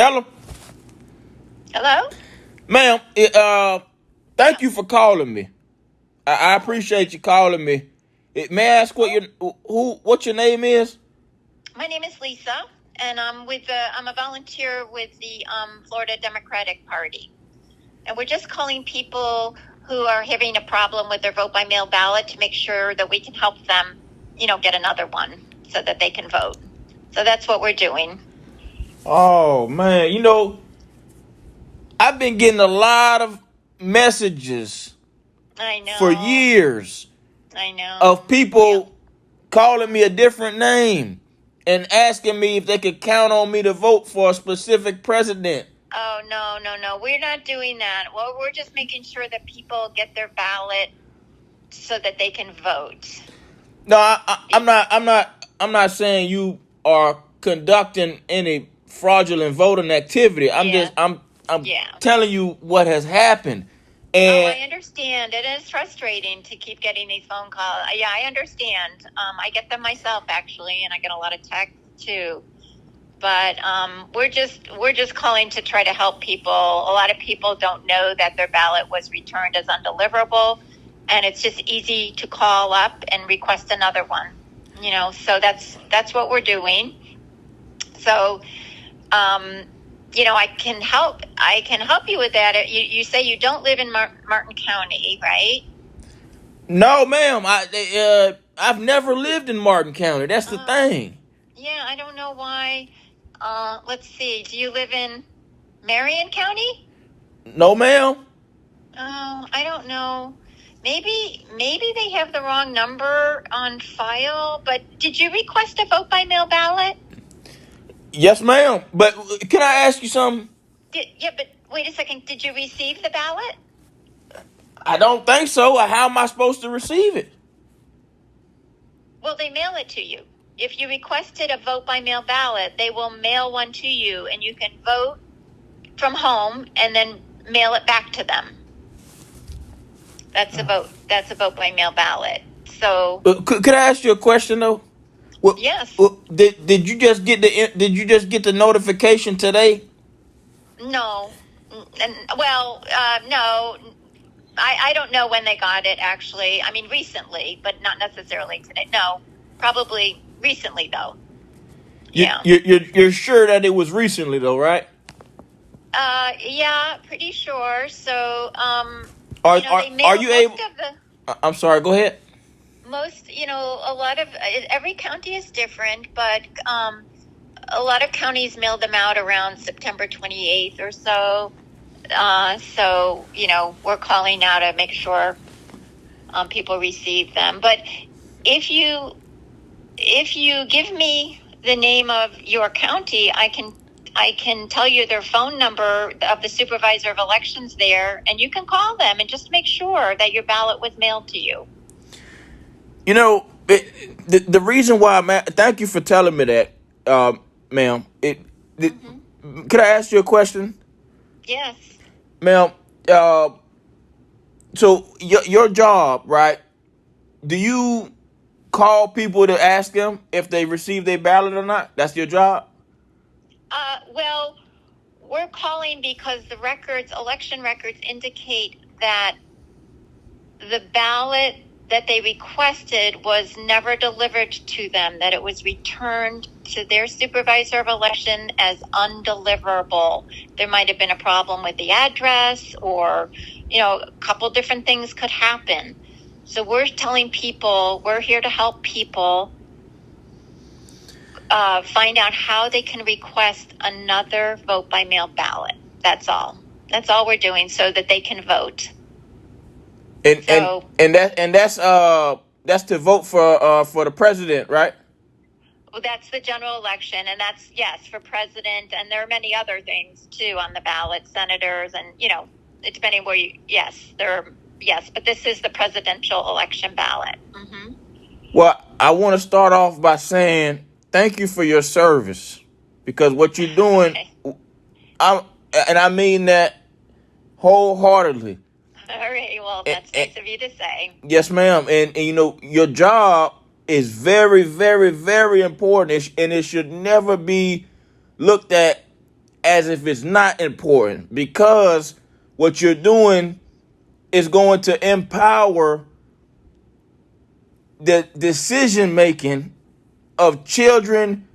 Hello, Hello? ma'am. Thank you for calling me. I appreciate you calling me. May I ask what your name is? My name is Lisa, and I'm a volunteer with the Florida Democratic Party. And we're just calling people who are having a problem with their vote by mail ballot to make sure that we can help them, get another one so that they can vote. So that's what we're doing. Oh man, I've been getting a lot of messages I know. for years I know. of people calling me a different name and asking me if they could count on me to vote for a specific president. Oh, no. We're not doing that. Well, we're just making sure that people get their ballot so that they can vote. No, I'm not saying you are conducting any fraudulent voting activity. I'm telling you what has happened. And I understand. It is frustrating to keep getting these phone calls. Yeah, I understand. I get them myself actually, and I get a lot of texts too. But we're just calling to try to help people. A lot of people don't know that their ballot was returned as undeliverable, and it's just easy to call up and request another one. So that's what we're doing. So, I can help you with that. You say you don't live in Martin County, right? No, ma'am. I've never lived in Martin County. That's the thing. Yeah, I don't know why. Let's see. Do you live in Marion County? No, ma'am. Oh, I don't know. Maybe they have the wrong number on file. But did you request a vote by mail ballot? Yes, ma'am. But can I ask you something? But wait a second. Did you receive the ballot? I don't think so. How am I supposed to receive it? Well, they mail it to you. If you requested a vote by mail ballot, they will mail one to you, and you can vote from home and then mail it back to them. That's a vote. That's a vote by mail ballot. So, could I ask you a question though? Yes. Did you just get the notification today? No. No. I don't know when they got it, actually. I mean, recently, but not necessarily today. No, probably recently, though. You're sure that it was recently, though, right? Yeah, pretty sure. So, are you able? I'm sorry. Go ahead. A lot of every county is different, but a lot of counties mailed them out around September 28th or so. So, we're calling now to make sure people receive them. But if you give me the name of your county, I can tell you their phone number of the supervisor of elections there, and you can call them and just make sure that your ballot was mailed to you. The reason why thank you for telling me that, ma'am. Could I ask you a question? Yes. Ma'am, so your job, right? Do you call people to ask them if they received their ballot or not? That's your job? Well, we're calling because the election records indicate that the ballot that they requested was never delivered to them, that it was returned to their supervisor of election as undeliverable. There might have been a problem with the address, or, a couple different things could happen. So we're telling people, we're here to help people find out how they can request another vote by mail ballot. That's all. That's all we're doing, so that they can vote. And that's to vote for the president, right? Well, that's the general election, and that's, yes, for president, and there are many other things too on the ballot, senators, and depending where but this is the presidential election ballot. Mm-hmm. Well, I want to start off by saying thank you for your service, because what you're doing, okay. I mean that wholeheartedly. All right. Well, that's nice of you to say. Yes, ma'am. And your job is very, very, very important, and it should never be looked at as if it's not important, because what you're doing is going to empower the decision making of children,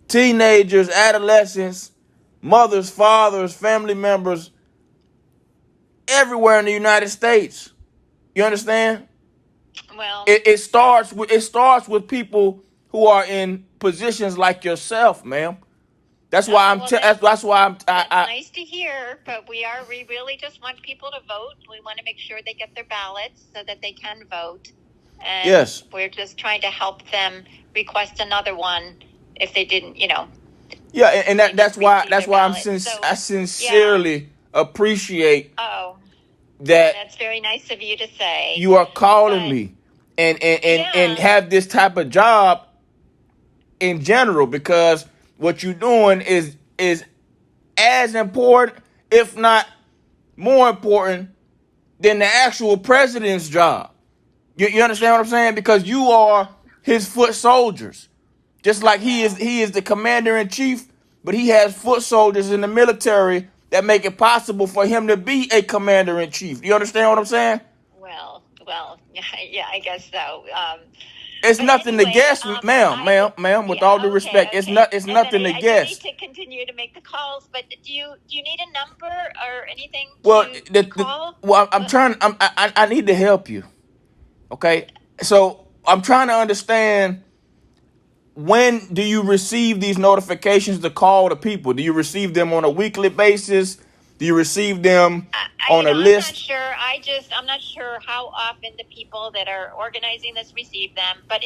teenagers, adolescents, mothers, fathers, family members, everywhere in the United States. You understand? Well, it starts with people who are in positions like yourself, ma'am. That's why that's why that's nice to hear, but we really just want people to vote. We want to make sure they get their ballots so that they can vote. And yes, we're just trying to help them request another one if they didn't, Yeah, and that's why I sincerely appreciate that. That's very nice of you to say. You are calling me and have this type of job in general, because what you're doing is as important, if not more important, than the actual president's job. You understand what I'm saying? Because you are his foot soldiers. Just like he is the commander in chief, but he has foot soldiers in the military that make it possible for him to be a commander in chief. You understand what I'm saying? Well, yeah, I guess so. It's nothing to guess, ma'am. With all due respect, it's nothing to guess. I need to continue to make the calls, but do you need a number or anything? I need to help you. Okay, so I'm trying to understand, when do you receive these notifications to call the people? Do you receive them on a weekly basis? Do you receive them on a list? I'm not sure. I'm not sure how often the people that are organizing this receive them, but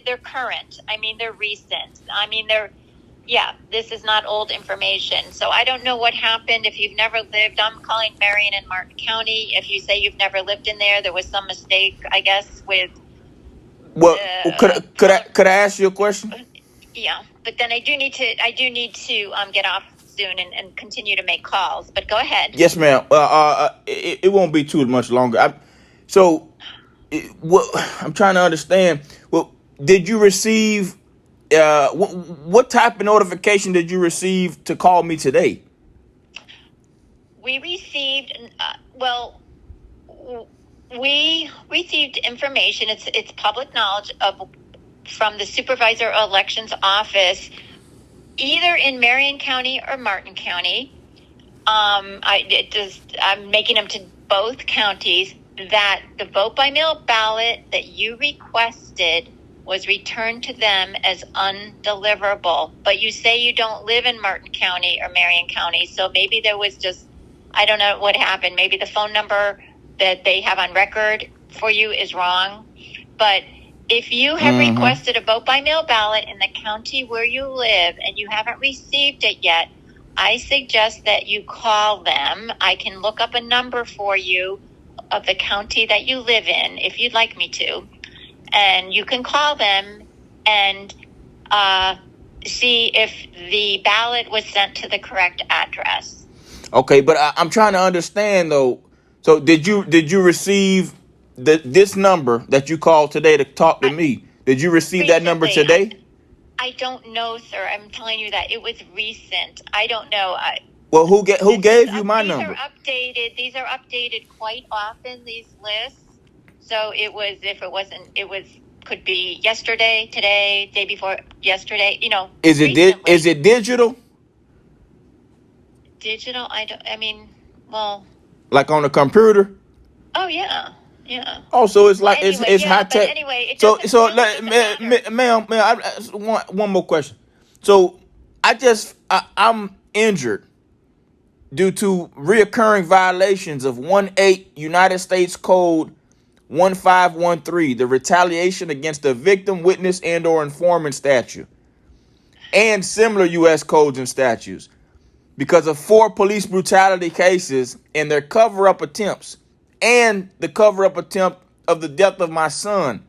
they're current. I mean, they're recent. I mean, this is not old information. So I don't know what happened. If you've never lived, I'm calling Marion and Martin County. If you say you've never lived in there was some mistake, I guess, with. Well, could I ask you a question? Yeah, but then I do need to get off soon and continue to make calls. But go ahead. Yes, ma'am. It won't be too much longer. I'm trying to understand. Well, did you receive? What type of notification did you receive to call me today? We received. We received information. It's public knowledge from the supervisor of elections office, either in Marion County or Martin County. I'm making them to both counties, that the vote by mail ballot that you requested was returned to them as undeliverable. But you say you don't live in Martin County or Marion County, so maybe there was just, I don't know what happened. Maybe the phone number that they have on record for you is wrong. But if you have requested a vote by mail ballot in the county where you live and you haven't received it yet, I suggest that you call them. I can look up a number for you of the county that you live in, if you'd like me to. And you can call them and see if the ballot was sent to the correct address. Okay, but I'm trying to understand though. So did you receive this number that you called today to talk to me? Did you receive that number today? I don't know, sir. I'm telling you that it was recent. I don't know. Well, who gave you my number? These are updated quite often, these lists. So could be yesterday, today, day before yesterday, Is it digital? Digital? Like on a computer? Oh, yeah. Yeah. Oh, so it's like it's high tech. Anyway, ma'am, one more question. So I'm injured due to reoccurring violations of 18 United States Code 1513, the retaliation against the victim, witness, and/or informant statute, and similar U.S. codes and statutes, because of 4 police brutality cases and their cover-up attempts, and the cover-up attempt of the death of my son.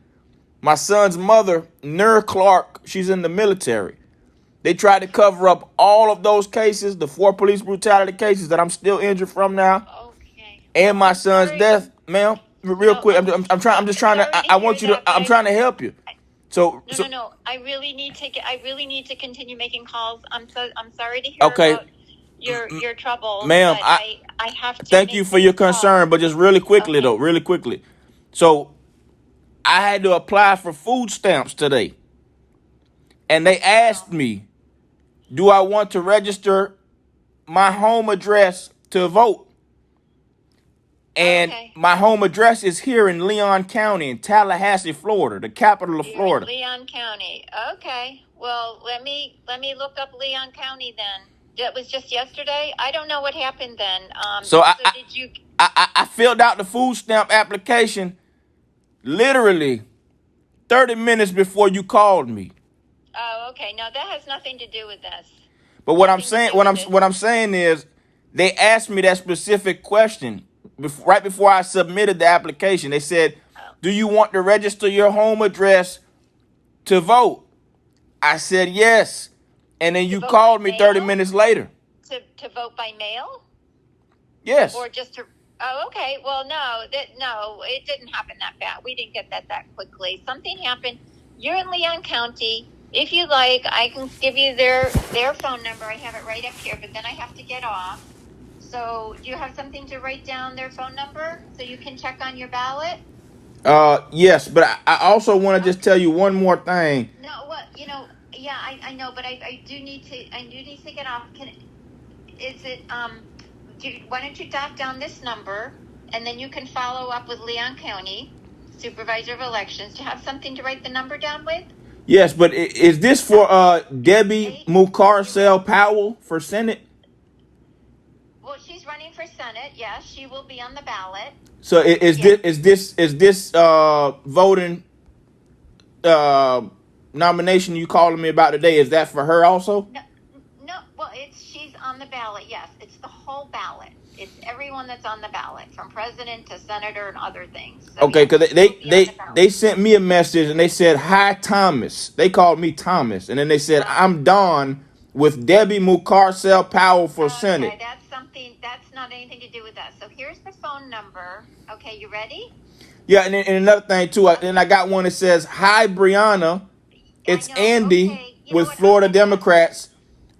My son's mother, Nur Clark, she's in the military. They tried to cover up all of those cases, the 4 police brutality cases that I'm still injured from now, and my son's death, ma'am. Real quick, I'm trying to help you. No. I really need to continue making calls. I'm sorry to hear about your trouble, ma'am, but I have to thank make you for your these concern, calls. but just really quickly Okay. though, really quickly. So I had to apply for food stamps today, and they asked me, do I want to register my home address to vote? And Okay. my home address is here in Leon County in Tallahassee, Florida, the capital of You're in Florida. Leon County. Okay. Well, let me look up Leon County then. That was just yesterday. I don't know what happened then. So Did you? I filled out the food stamp application literally 30 minutes before you called me. Oh, okay. No, that has nothing to do with this. But what I'm Nothing to saying, do with it. what I'm saying is, they asked me that specific question right before I submitted the application. They said, Oh. "Do you want to register your home address to vote?" I said yes, and then To you vote called by me 30 mail? minutes later. To vote by mail? Yes. Or just to? Oh, okay. Well, no, it didn't happen that bad. We didn't get that quickly. Something happened. You're in Leon County. If you like, I can give you their phone number. I have it right up here, but then I have to get off. So, do you have something to write down their phone number so you can check on your ballot? Yes, but I also want to just tell you one more thing. No, what yeah, I know, but I do need to get off. Why don't you jot down this number, and then you can follow up with Leon County Supervisor of Elections. Do you have something to write the number down with? Yes, but is this for Debbie Mucarsel Powell for Senate? Well, she's running for Senate. Yes, she will be on the ballot. So is this voting nomination you calling me about today? Is that for her also? No. Well, she's on the ballot. Yes, it's the whole ballot. It's everyone that's on the ballot, from president to senator and other things. So, Okay, because yes, they sent me a message and they said, "Hi, Thomas." They called me Thomas, and then they said, "I'm Don with Debbie Mucarsel Powell for Senate." Okay, that's not anything to do with us. So here's the phone number. Okay, you ready? Yeah, and another thing too, and I got one that says, "Hi, Brianna. It's Andy with Florida Democrats.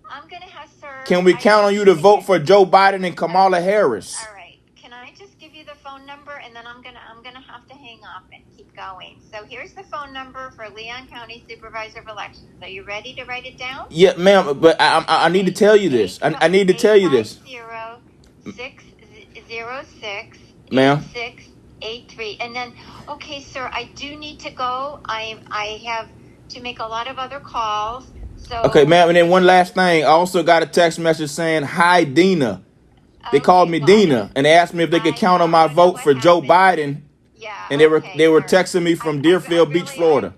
I'm gonna have her. Can we count on you to vote for Joe Biden and Kamala Harris?" All right. Can I just give you the phone number, and then I'm gonna have to hang up and keep going. So here's the phone number for Leon County Supervisor of Elections. Are you ready to write it down? Yeah, ma'am. But I need to tell you this. I need to tell you this. 606 ma'am. 8683. And then, okay, sir, I do need to go. I have to make a lot of other calls. So okay, ma'am. And then one last thing. I also got a text message saying, "Hi, Dina." They called me Dina, and they asked me if they could count on my vote for Joe Biden. Yeah. And they were texting me from Deerfield Beach, Florida.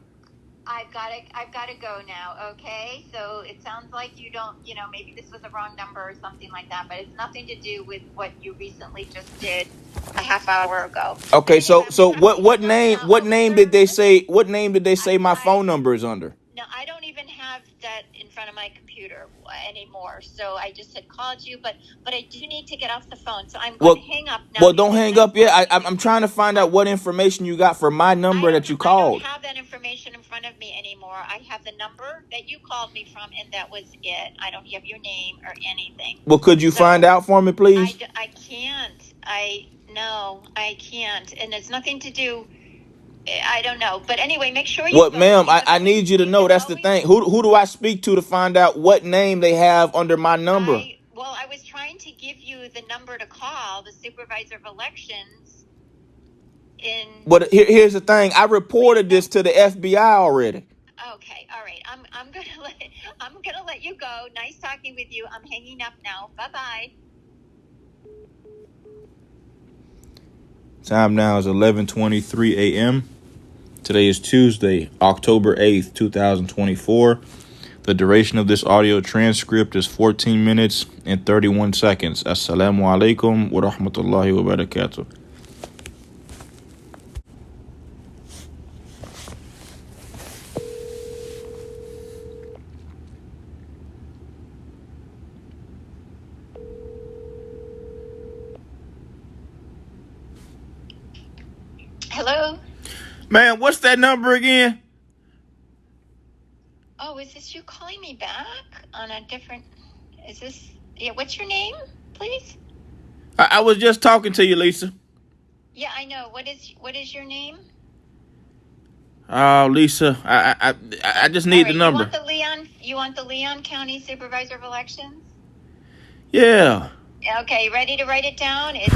I've got to go now. Okay. So it sounds like you don't. Maybe this was a wrong number or something like that. But it's nothing to do with what you recently just did a half hour ago. Okay. So what name did they say? What name did they say my phone number is under? No, I don't even have that in front of my computer anymore. So I just had called you, but I do need to get off the phone. So I'm going to hang up now. Well, don't hang up yet. I'm trying to find out what information you got for my number that you called. I don't have that information in front of me anymore. I have the number that you called me from, and that was it. I don't have your name or anything. Well, could you find out for me, please? I can't. No, I can't. And it's nothing to do. I don't know. But anyway, make sure you. Well, ma'am, I need you to know. That's the thing. Who do I speak to find out what name they have under my number? I was trying to give you the number to call, the Supervisor of Elections. But here's the thing. I reported this to the FBI already. Okay, all right. I'm gonna let you go. Nice talking with you. I'm hanging up now. Bye-bye. Time now is 11:23 a.m. Today is Tuesday, October 8th, 2024. The duration of this audio transcript is 14 minutes and 31 seconds. Assalamu alaikum wa rahmatullahi wa barakatuh. Hello? Man, what's that number again? Oh, is this you calling me back on a different... Is this Yeah, what's your name, please? I was just talking to you, Lisa. Yeah, I know. What is your name? Oh, Lisa, I just need the number. You want the Leon County Supervisor of Elections? Yeah. Okay, ready to write it down? It's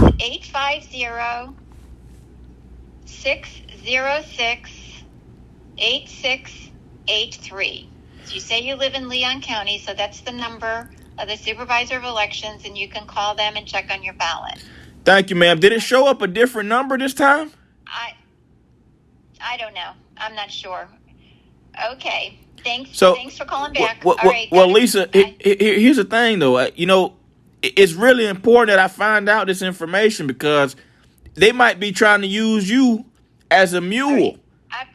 850-606-8683. So you say you live in Leon County, so that's the number of the Supervisor of Elections, and you can call them and check on your ballot. Thank you, ma'am. Did it show up a different number this time? I don't know. I'm not sure. Okay. Thanks So, for calling back. All right. Well, Lisa, here's the thing, though. It's really important that I find out this information because they might be trying to use you as a mule. Right.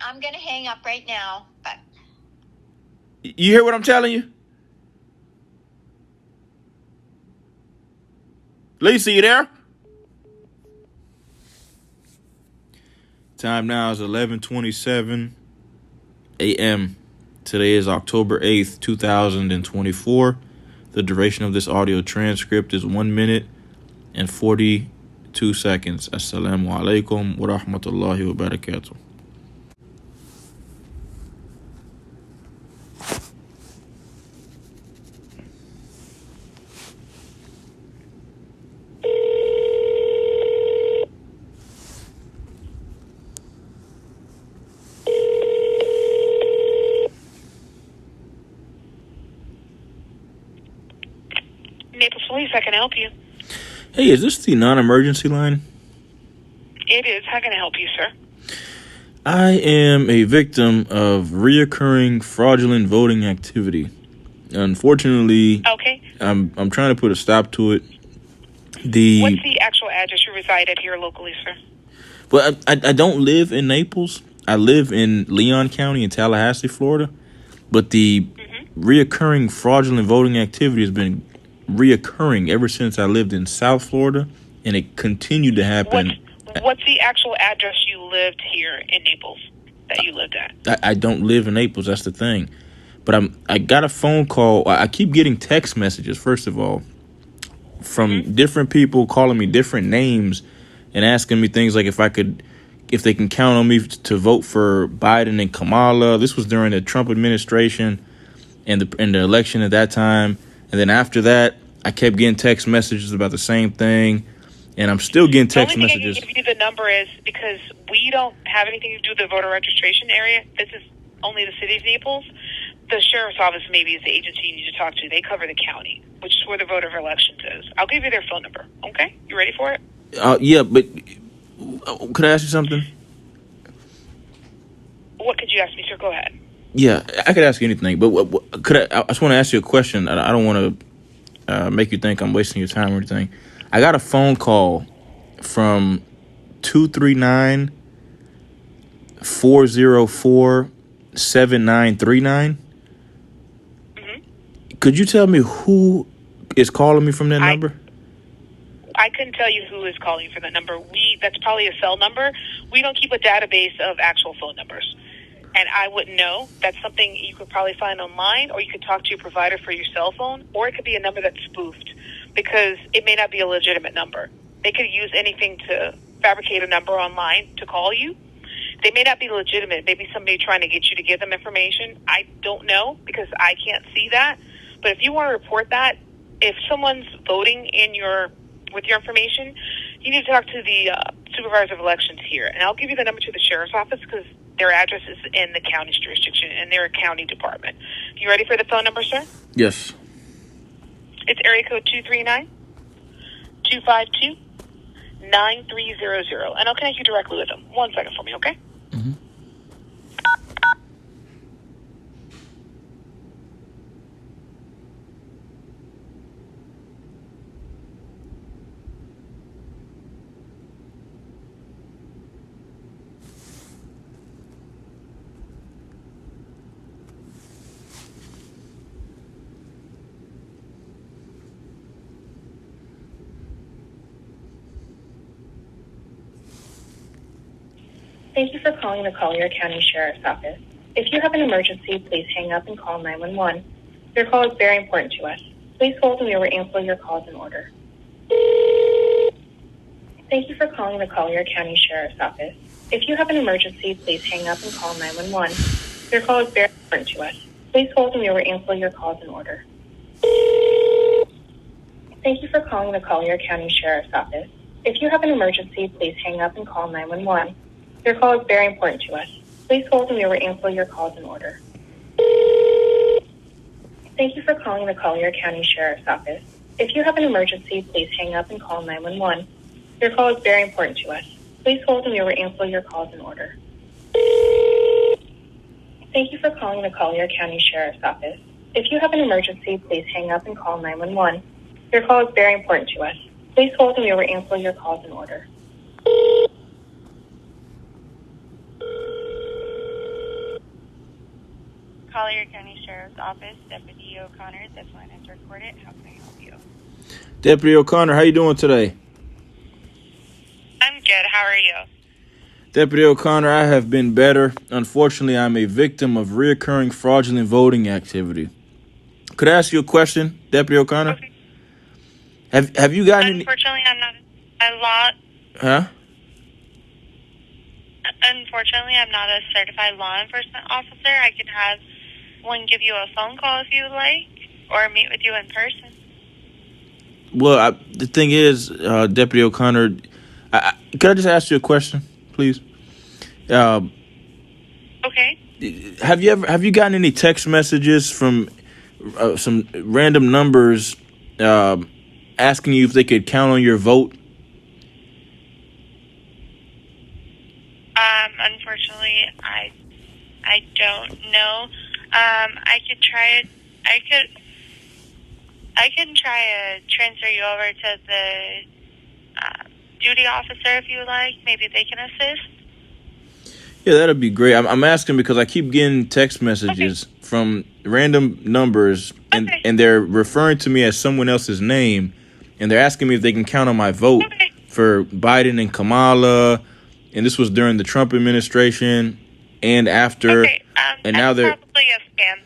I'm going to hang up right now. But you hear what I'm telling you? Lisa, you there? Time now is 11:27 a.m. Today is October 8th, 2024. The duration of this audio transcript is 1 minute and 42 seconds. Assalamu alaikum wa rahmatullahi wa barakatuh. Naples Police, I can help you. Hey, is this the non-emergency line? It is. How can I help you, sir? I am a victim of reoccurring fraudulent voting activity. Unfortunately, okay. I'm trying to put a stop to it. What's the actual address you reside at here locally, sir? Well, I don't live in Naples. I live in Leon County in Tallahassee, Florida. But the reoccurring fraudulent voting activity has been reoccurring ever since I lived in South Florida, and it continued to happen. What's the actual address you lived here in Naples that you lived at? I don't live in Naples. That's the thing. But I got a phone call. I keep getting text messages, first of all, from different people calling me different names and asking me things like if they can count on me to vote for Biden and Kamala. This was during the Trump administration and the election at that time. And then after that, I kept getting text messages about the same thing. And I'm still getting text messages. The only thing I can give you the number is because we don't have anything to do with the voter registration area. This is only the city of Naples. The sheriff's office maybe is the agency you need to talk to. They cover the county, which is where the voter of elections is. I'll give you their phone number. Okay? You ready for it? Yeah, but could I ask you something? What could you ask me, sir? Go ahead. Yeah, I could ask you anything, but I just want to ask you a question. I don't want to make you think I'm wasting your time or anything. I got a phone call from 239-404-7939. Could you tell me who is calling me from that number? I couldn't tell you who is calling you from that number. That's probably a cell number. We don't keep a database of actual phone numbers. And I wouldn't know. That's something you could probably find online, or you could talk to your provider for your cell phone, or it could be a number that's spoofed because it may not be a legitimate number. They could use anything to fabricate a number online to call you. They may not be legitimate. Maybe somebody trying to get you to give them information. I don't know because I can't see that. But if you want to report that, if someone's voting with your information, you need to talk to the supervisor of elections here. And I'll give you the number to the sheriff's office because their address is in the county's jurisdiction, and they're a county department. You ready for the phone number, sir? Yes. It's area code 239-252-9300. And I'll connect you directly with them. 1 second for me, okay? Mm-hmm. Thank you for calling the Collier County Sheriff's Office. If you have an emergency, please hang up and call 911. Your call is very important to us. Please hold and we will answer your calls in order. Thank you for calling the Collier County Sheriff's Office. If you have an emergency, please hang up and call 911. Your call is very important to us. Please hold and we will answer your calls in order. Thank you for calling the Collier County Sheriff's Office. If you have an emergency, please hang up and call 911. Your call is very important to us. Please hold and we will answer your calls in order. Thank you for calling the Collier County Sheriff's Office. If you have an emergency, please hang up and call 911. Your call is very important to us. Please hold and we will answer your calls in order. Thank you for calling the Collier County Sheriff's Office. If you have an emergency, please hang up and call 911. Your call is very important to us. Please hold and we will answer your calls in order. Collier County Sheriff's Office, Deputy O'Connor, this line is recorded. How can I help you? Deputy O'Connor, how you doing today? I'm good. How are you? Deputy O'Connor, I have been better. Unfortunately, I'm a victim of reoccurring fraudulent voting activity. Could I ask you a question, Deputy O'Connor? Okay. Have you gotten any... Unfortunately, I'm not a law... Huh? Unfortunately, I'm not a certified law enforcement officer. I can have one give you a phone call if you would like, or meet with you in person. Well, the thing is, Deputy O'Connor, could I just ask you a question, please? Okay. Have you gotten any text messages from some random numbers asking you if they could count on your vote? Unfortunately, I don't know. I could try it. I can try to transfer you over to the duty officer if you would like. Maybe they can assist. Yeah, that'd be great. I'm asking because I keep getting text messages from random numbers, and they're referring to me as someone else's name, and they're asking me if they can count on my vote for Biden and Kamala. And this was during the Trump administration and after. And now they're probably a scam.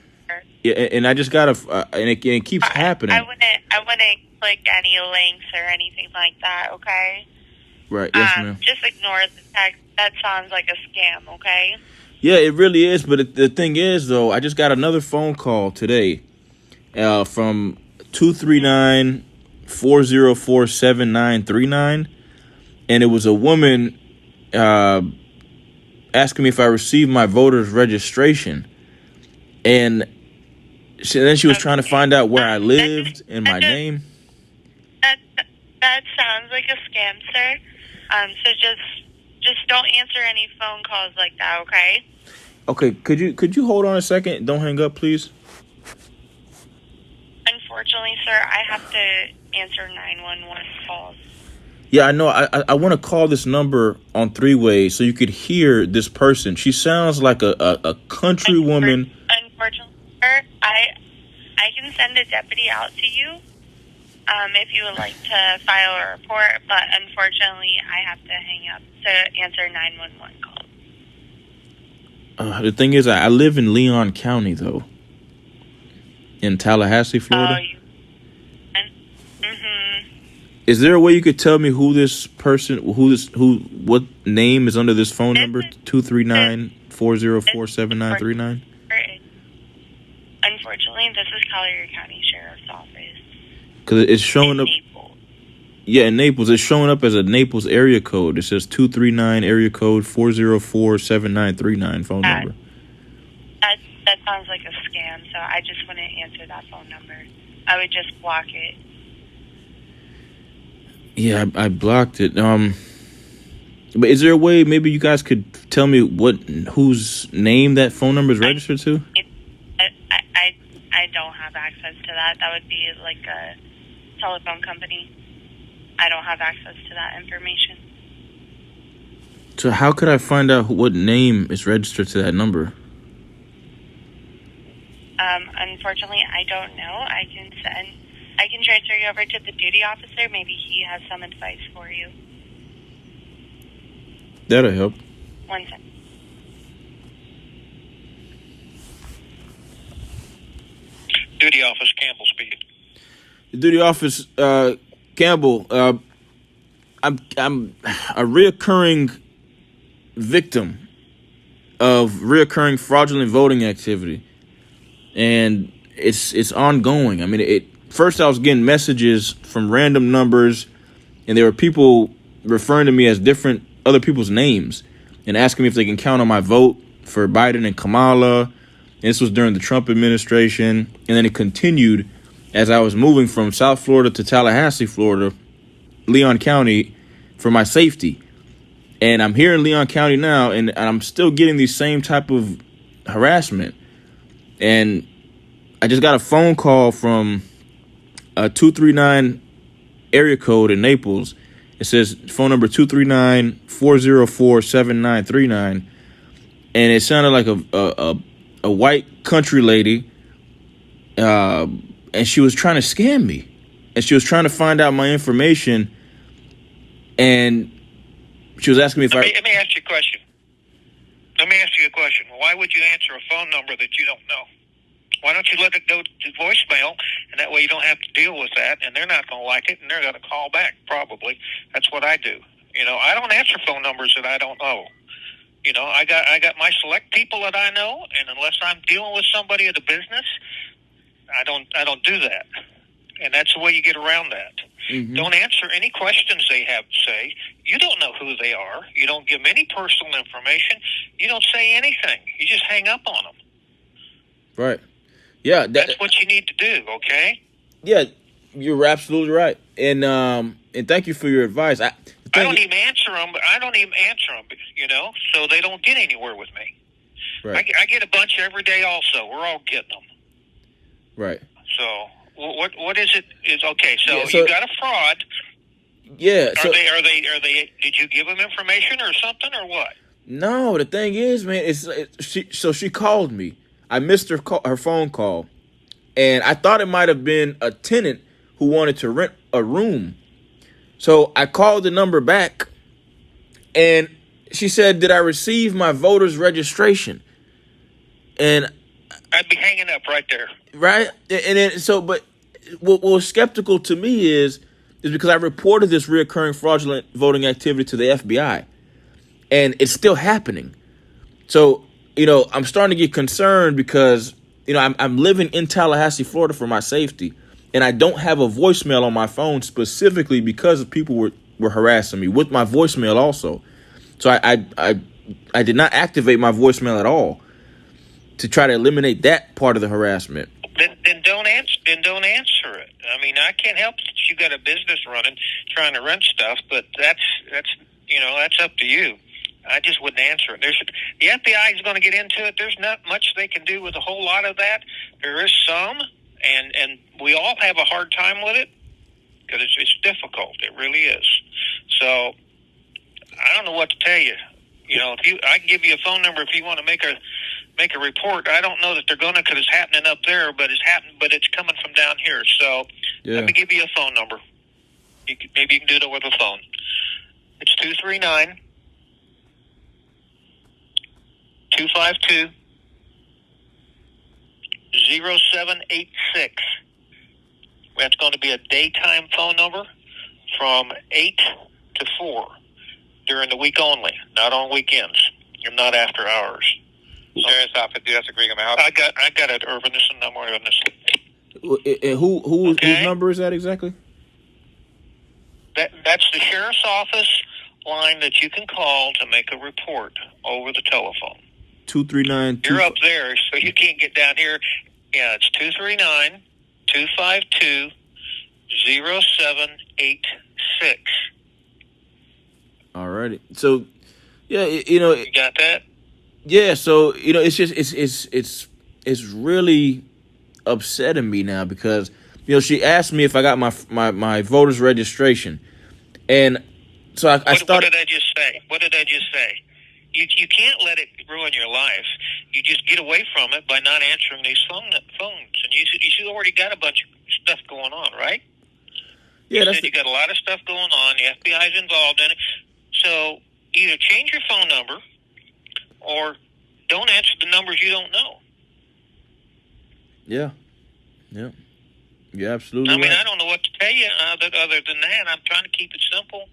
Yeah, and I just gotta, and it keeps happening. I wouldn't click any links or anything like that. Okay. Right. Yes, ma'am. Just ignore the text. That sounds like a scam. Okay. Yeah, it really is. But the thing is, though, I just got another phone call today from 239-404-7939, and it was a woman asking me if I received my voter's registration, and then she was trying to find out where I lived and my name. That sounds like a scam, sir. So just don't answer any phone calls like that, okay? Okay, could you hold on a second? Don't hang up, please. Unfortunately, sir, I have to answer 911 calls. Yeah, I know. I want to call this number on three-way so you could hear this person. She sounds like a country woman. Unfortunately, sir, I can send a deputy out to you if you would like to file a report, but unfortunately, I have to hang up to answer 911 calls. The thing is, I live in Leon County, though, in Tallahassee, Florida. Is there a way you could tell me who this person, what name is under this phone number, 239-404-7939? Unfortunately, this is Collier County Sheriff's Office. Because it's showing up. Naples. Yeah, in Naples. It's showing up as a Naples area code. It says 239 area code 404-7939 phone number. That sounds like a scam, so I just wouldn't answer that phone number. I would just block it. Yeah, I blocked it. But is there a way maybe you guys could tell me whose name that phone number is registered to? I don't have access to that. That would be like a telephone company. I don't have access to that information. So how could I find out what name is registered to that number? Unfortunately, I don't know. I can transfer you over to the duty officer. Maybe he has some advice for you. That'll help. 1 second. Duty office, Campbell speaking. Duty Office Campbell. I'm a reoccurring victim of reoccurring fraudulent voting activity, and it's ongoing. I mean, first I was getting messages from random numbers, and there were people referring to me as different other people's names and asking me if they can count on my vote for Biden and Kamala. And this was during the Trump administration, and then it continued as I was moving from South Florida to Tallahassee, Florida, Leon County, for my safety. And I'm here in Leon County now, and I'm still getting these same type of harassment. And I just got a phone call from a 239 area code in Naples. It says phone number 239-404-7939. And it sounded like a white country lady, and she was trying to scam me. And she was trying to find out my information, and she was asking me if Let me ask you a question. Why would you answer a phone number that you don't know? Why don't you let it go to voicemail, and that way you don't have to deal with that, and they're not going to like it, and they're going to call back, probably. That's what I do. I don't answer phone numbers that I don't know. I got my select people that I know, and unless I'm dealing with somebody at a business, I don't do that. And that's the way you get around that. Mm-hmm. Don't answer any questions they have to say. You don't know who they are. You don't give them any personal information. You don't say anything. You just hang up on them. Right. Yeah. That's what you need to do, okay? Yeah, you're absolutely right. And thank you for your advice. I don't even answer them, so they don't get anywhere with me. Right. I get a bunch every day also. We're all getting them. Right. So what is it? Okay, so you got a fraud. Yeah. Are they? Did you give them information or something or what? No, the thing is, man, she called me. I missed her phone call, and I thought it might have been a tenant who wanted to rent a room. So I called the number back, and she said, "Did I receive my voter's registration?" And I'd be hanging up right there. Right? And then, but what was skeptical to me is because I reported this reoccurring fraudulent voting activity to the FBI, and it's still happening. So, I'm starting to get concerned because, I'm living in Tallahassee, Florida for my safety, and I don't have a voicemail on my phone specifically because people were harassing me with my voicemail also. So I did not activate my voicemail at all to try to eliminate that part of the harassment. Then don't answer it. I mean, I can't help that you got a business running, trying to rent stuff, but that's up to you. I just wouldn't answer it. The FBI is going to get into it. There's not much they can do with a whole lot of that. There is some, and we all have a hard time with it because it's difficult. It really is. So I don't know what to tell you. I can give you a phone number if you want to make a report. I don't know that they're going to because it's happening up there, but it's coming from down here. So Let me give you a phone number. Maybe you can do it over the phone. It's 239-252-0786. That's going to be a daytime phone number from 8 to 4 during the week only, not on weekends. You're not after hours. Sheriff's office, do you have to bring them out? I got it, Irvin. This is number on this. Whose number is that exactly? That's the sheriff's office line that you can call to make a report over the telephone. 239. You're up there, so you can't get down here. Yeah, it's 239-252-0786. Alrighty. So, yeah, you got that? Yeah. So it's just it's really upsetting me now because she asked me if I got my voter's registration, and so I started. What did I just say? You can't let it ruin your life. You just get away from it by not answering these phones. And you already got a bunch of stuff going on, right? Yeah, you got a lot of stuff going on. The FBI is involved in it. So either change your phone number or don't answer the numbers you don't know. Yeah. Yeah, absolutely. I mean, I don't know what to tell you other than that. I'm trying to keep it simple.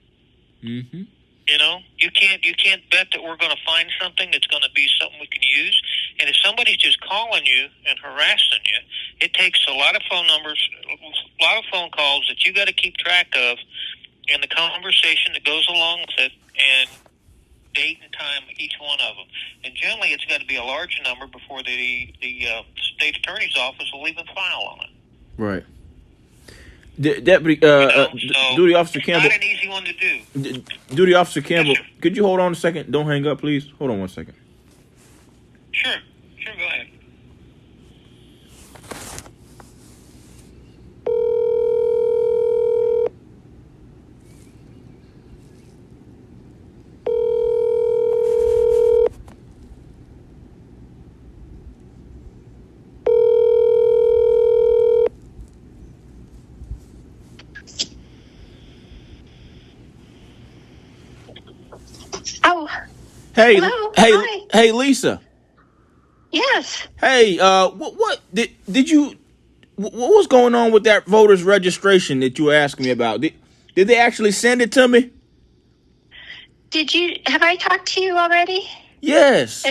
Mm-hmm. You know, you can't bet that we're going to find something that's going to be something we can use. And if somebody's just calling you and harassing you, it takes a lot of phone numbers, a lot of phone calls that you got to keep track of, and the conversation that goes along with it, and date and time each one of them. And generally, it's got to be a large number before the state attorney's office will even file on it. Right. Deputy, Duty Officer Campbell. Not an easy one to do. Duty Officer Campbell, Yes, could you hold on a second? Don't hang up, please. Hold on one second. Sure, go ahead. Oh, Hey, hello. Hi. hey, Lisa. Yes. Hey, what did you? What was going on with that voter's registration that you were asking me about? Did they actually send it to me? Have I talked to you already? Yes.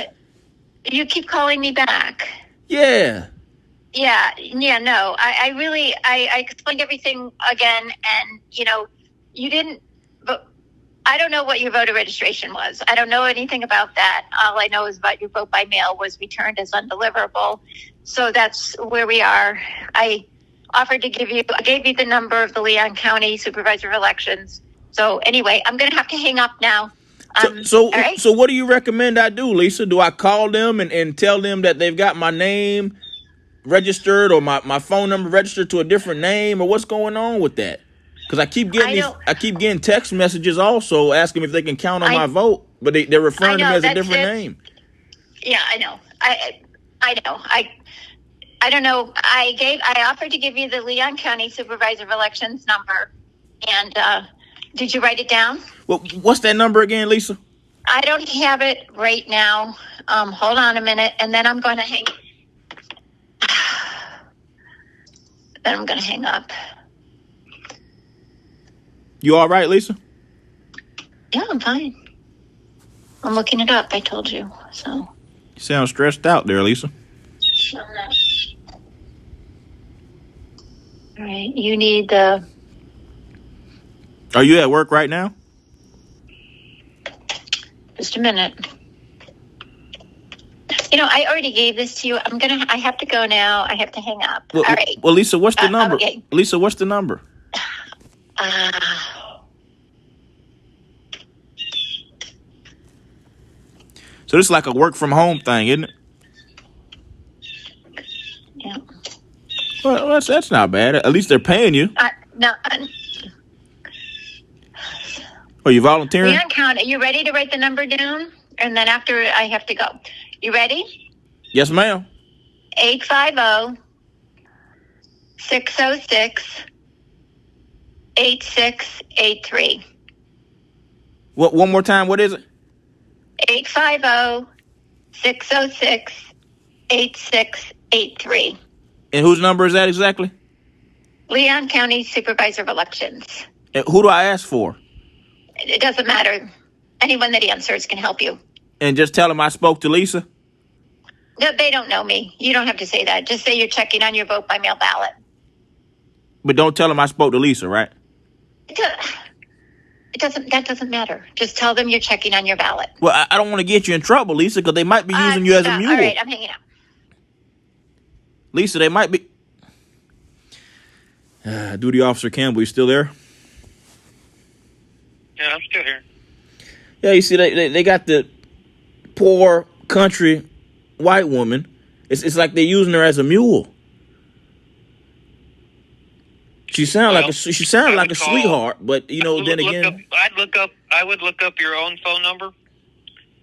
You keep calling me back. Yeah. Yeah, no. I explained everything again, and, you didn't, but I don't know what your voter registration was. I don't know anything about that. All I know is about your vote by mail was returned as undeliverable. So that's where we are. I gave you the number of the Leon County Supervisor of Elections. So anyway, I'm going to have to hang up now. So all right? what do you recommend I do, Lisa? Do I call them and tell them that they've got my name registered or my phone number registered to a different name, or what's going on with that? Because I keep getting text messages also asking me if they can count on my vote, but they're referring to me as a different name. Yeah, I know. I know. I don't know. I offered to give you the Leon County Supervisor of Elections number, and did you write it down? Well, what's that number again, Lisa? I don't have it right now. Hold on a minute, and then I'm going to hang. Then I'm going to hang up. You all right, Lisa? Yeah, I'm fine. I'm looking it up. I told you. So. You sound stressed out there, Lisa. All right. You need the. Are you at work right now? Just a minute. I already gave this to you. I have to go now. I have to hang up. Well, all right. Well, Lisa, what's the number? Okay. Lisa, what's the number? So this is like a work from home thing, isn't it? Yeah. Well, that's not bad. At least they're paying you. No. Are you volunteering? Leon County, are you ready to write the number down? And then after, I have to go. You ready? Yes, ma'am. 850-606-8683. What? One more time. What is it? 850-606-8683. And whose number is that exactly? Leon County Supervisor of Elections. And who do I ask for? It doesn't matter. Anyone that answers can help you. And just tell them I spoke to Lisa? No, they don't know me. You don't have to say that. Just say you're checking on your vote by mail ballot. But don't tell them I spoke to Lisa, right? That doesn't matter. Just tell them you're checking on your ballot. Well, I don't want to get you in trouble, Lisa, because they might be using you as a mule. All right, I'm hanging up. Lisa, they might be... Duty Officer Campbell, you still there? Yeah, I'm still here. Yeah, you see, they got the poor country white woman. It's like they're using her as a mule. She sounded like a sweetheart, but then again, I would look up your own phone number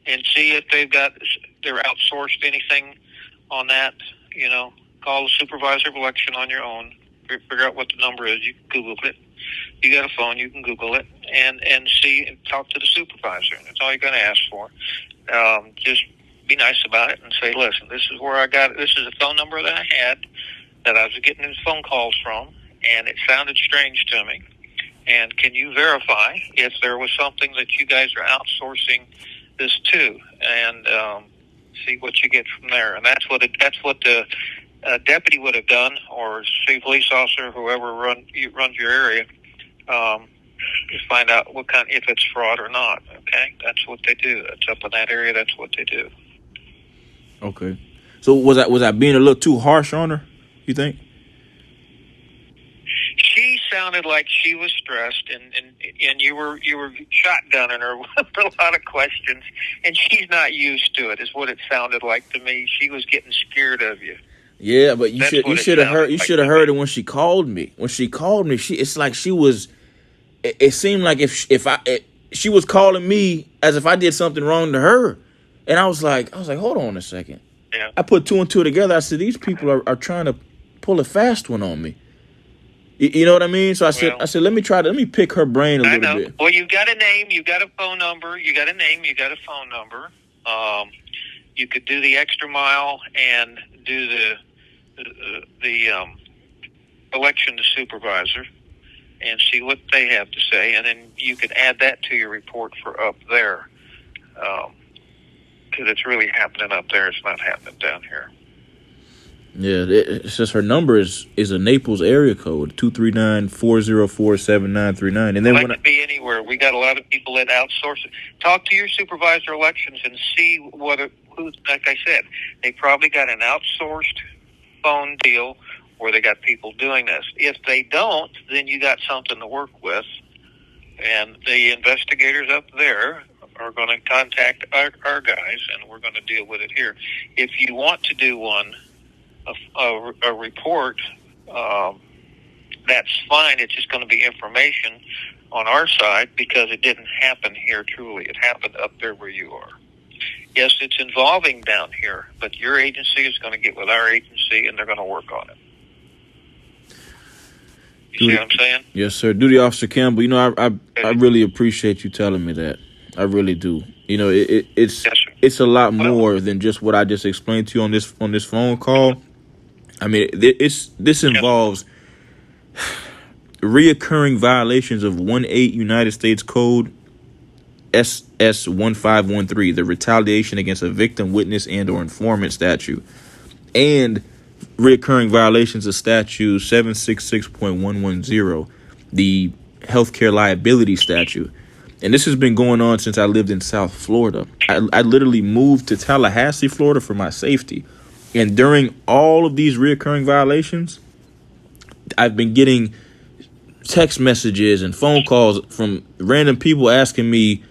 and see if they're outsourced anything on that. Call the supervisor of election on your own. Figure out what the number is. You can Google it. You got a phone, you can Google it and see and talk to the supervisor. That's all you're going to ask for. Just be nice about it and say, listen, this is where I got it. This is a phone number that I had. that I was getting these phone calls from, and it sounded strange to me. And can you verify if there was something that you guys are outsourcing this to, and see what you get from there? And that's what the deputy would have done, or city police officer, whoever runs your area, is find out what kind, if it's fraud or not. Okay, that's what they do. That's up in that area. That's what they do. Okay. So was I being a little too harsh on her, you think? She sounded like she was stressed, and you were shotgunning her with a lot of questions, and she's not used to it. Is what it sounded like to me. She was getting scared of you. Yeah, but you should have heard it when she called me. When she called me, it's like she was. It seemed like if she was calling me as if I did something wrong to her, and I was like, hold on a second. Yeah. I put two and two together. I said, these people are trying to pull a fast one on me. You know what I mean? So I said, let me pick her brain a little bit. Well, you've got a name, you've got a phone number, you got a name, you got a phone number. You could do the extra mile and do the election to supervisor and see what they have to say, and then you could add that to your report for up there, because it's really happening up there. It's not happening down here. Yeah, it's just her number is a Naples area code 239-404-7939, and then It could be anywhere. We got a lot of people that outsource it. Talk to your supervisor elections and see who. Like I said, they probably got an outsourced phone deal where they got people doing this. If they don't, then you got something to work with, and the investigators up there are going to contact our guys, and we're going to deal with it here. If you want to do one. A report, that's fine. It's just going to be information on our side because it didn't happen here truly. It happened up there where you are. Yes, it's involving down here, but your agency is going to get with our agency and they're going to work on it. You see what I'm saying? Yes, sir. Duty Officer Campbell, I really appreciate you telling me that. I really do. It's a lot more than just what I just explained to you on this phone call. I mean, this involves reoccurring violations of 18 United States Code SS1513, the retaliation against a victim, witness, and or informant statute, and reoccurring violations of statute 766.110, the healthcare liability statute. And this has been going on since I lived in South Florida. I literally moved to Tallahassee, Florida for my safety. And during all of these reoccurring violations, I've been getting text messages and phone calls from random people asking me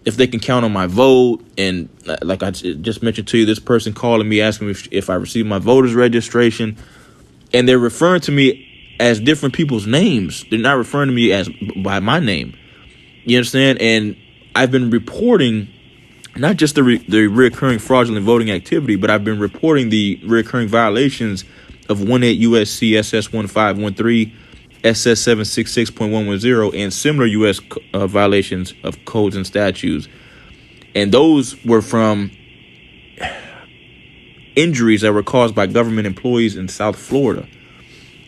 if they can count on my vote. And like I just mentioned to you, this person calling me asking me if I received my voter's registration. And they're referring to me as different people's names. They're not referring to me as by my name. You understand? And I've been reporting not just the reoccurring fraudulent voting activity, but I've been reporting the reoccurring violations of 18 U.S.C. SS1513, SS 766.110, and similar U.S. Violations of codes and statutes. And those were from injuries that were caused by government employees in South Florida.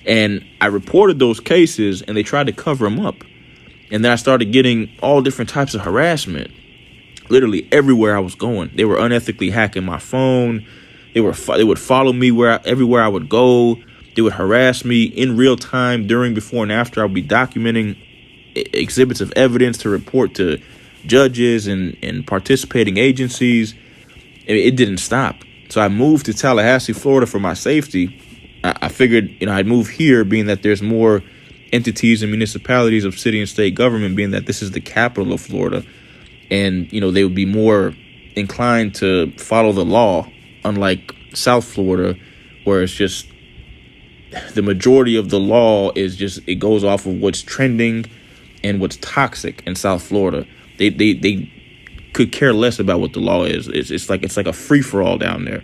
And I reported those cases, and they tried to cover them up. And then I started getting all different types of harassment. Literally everywhere I was going, they were unethically hacking my phone. They would follow me everywhere I would go. They would harass me in real time, during, before, and after. I would be documenting exhibits of evidence to report to judges and participating agencies. It didn't stop. So I moved to Tallahassee, Florida for my safety. I figured, I'd move here, being that there's more entities and municipalities of city and state government, being that this is the capital of Florida. And, they would be more inclined to follow the law, unlike South Florida, where it's just the majority of the law is just, it goes off of what's trending and what's toxic in South Florida. They could care less about what the law is. It's like a free-for-all down there.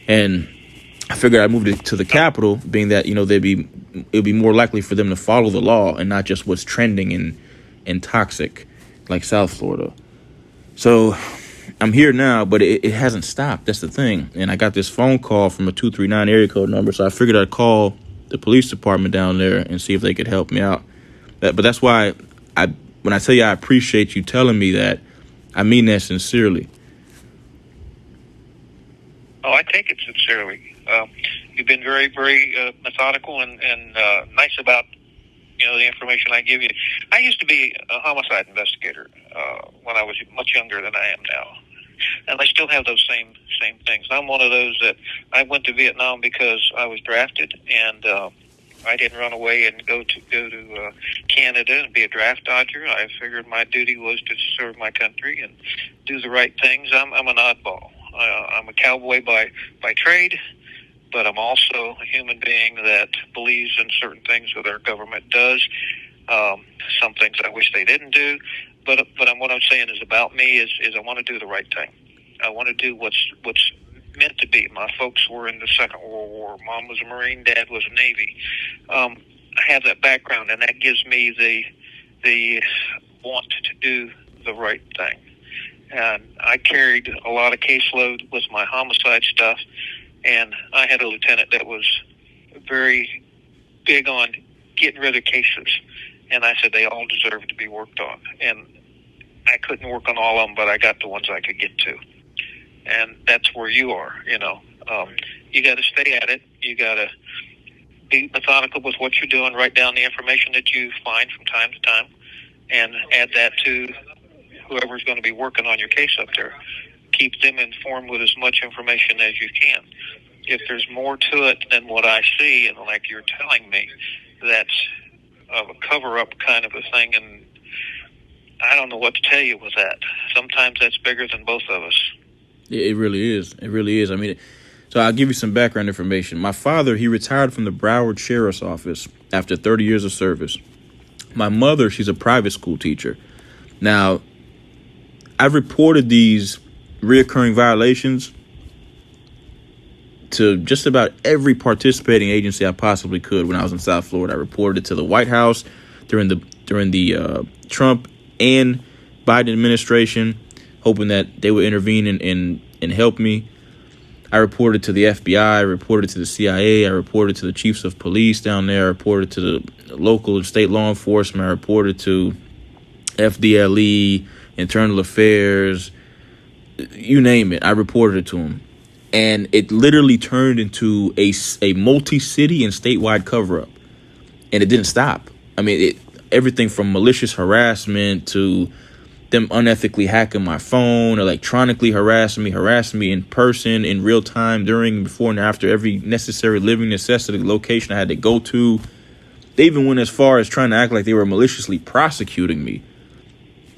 And I figured I'd move to the capital, being that, it'd be more likely for them to follow the law and not just what's trending and toxic, like South Florida. So I'm here now, but it hasn't stopped. That's the thing. And I got this phone call from a 239 area code number, so I figured I'd call the police department down there and see if they could help me out. But that's why when I tell you I appreciate you telling me that, I mean that sincerely. Oh, I take it sincerely. You've been very, very methodical and nice about the information I give you. I used to be a homicide investigator when I was much younger than I am now, and I still have those same things. I'm one of those that I went to Vietnam because I was drafted, and I didn't run away and go to Canada and be a draft dodger. I figured my duty was to serve my country and do the right things. I'm an oddball. I'm a cowboy by trade, but I'm also a human being that believes in certain things that our government does. Some things I wish they didn't do, but what I'm saying is about me is I want to do the right thing. I want to do what's meant to be. My folks were in the Second World War. Mom was a Marine, Dad was a Navy. I have that background, and that gives me the want to do the right thing. And I carried a lot of caseload with my homicide stuff, and I had a lieutenant that was very big on getting rid of cases. And I said they all deserve to be worked on. And I couldn't work on all of them, but I got the ones I could get to. And that's where you are, You got to stay at it. You got to be methodical with what you're doing. Write down the information that you find from time to time and add that to whoever's going to be working on your case up there. Keep them informed with as much information as you can. If there's more to it than what I see, and like you're telling me, that's a cover-up kind of a thing, and I don't know what to tell you with that. Sometimes that's bigger than both of us. It really is. It really is. I mean, so I'll give you some background information. My father, he retired from the Broward Sheriff's Office after 30 years of service. My mother, she's a private school teacher. Now, I've reported these reoccurring violations to just about every participating agency I possibly could when I was in South Florida. I reported it to the White House during the Trump and Biden administration, hoping that they would intervene and help me. I reported to the FBI, I reported to the CIA, I reported to the chiefs of police down there, I reported to the local and state law enforcement, I reported to FDLE, Internal Affairs, you name it. I reported it to them. And it literally turned into a multi-city and statewide cover-up. And it didn't stop. I mean, everything from malicious harassment to them unethically hacking my phone, electronically harassing me in person, in real time, during, before, and after every necessary living necessity location I had to go to. They even went as far as trying to act like they were maliciously prosecuting me,